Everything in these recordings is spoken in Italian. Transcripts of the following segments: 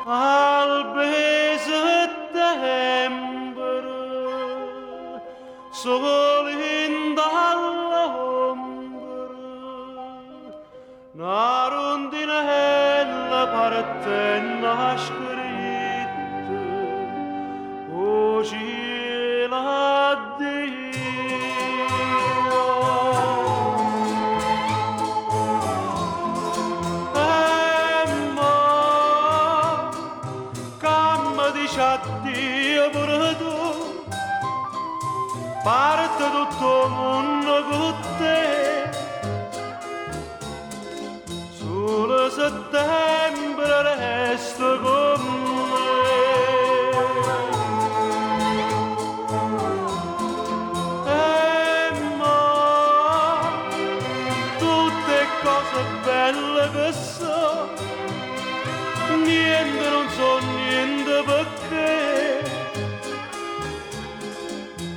Albe settembre, sole in dall'ombra, una rondinella parte nascritta, oggi l'addio. Addio pure tu, parte tutto il mondo con te, solo settembre resta con me. E mo, tutte cose belle che so, niente non so niente perché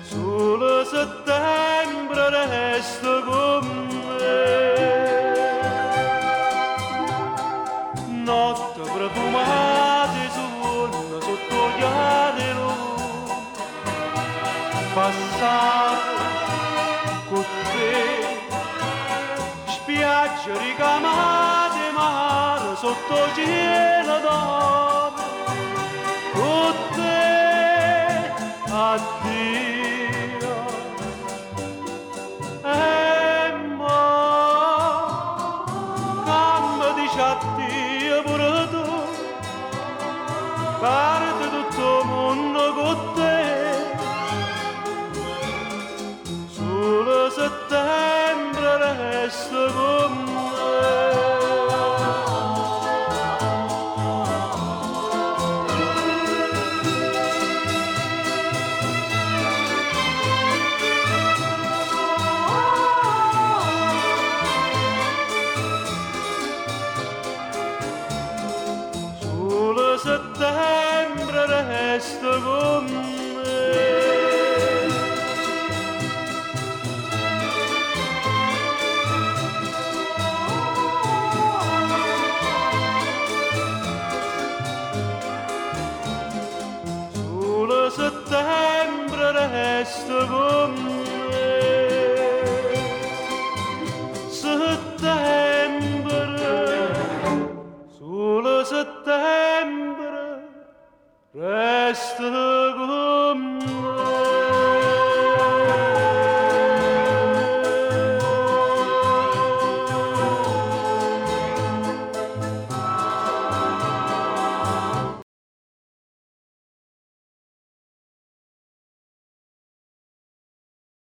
solo settembre resta con me. Notte profumate suona sotto gli anelli, passare con te, spiagge ricamate mare sotto cielo d'oro, con te addio. E mo camma dice addio pure tu, parte tutto il mondo con te, solo settembre resta con me. Settembre resta con me. Solo settembre resta con me. Settembre, solo settembre resta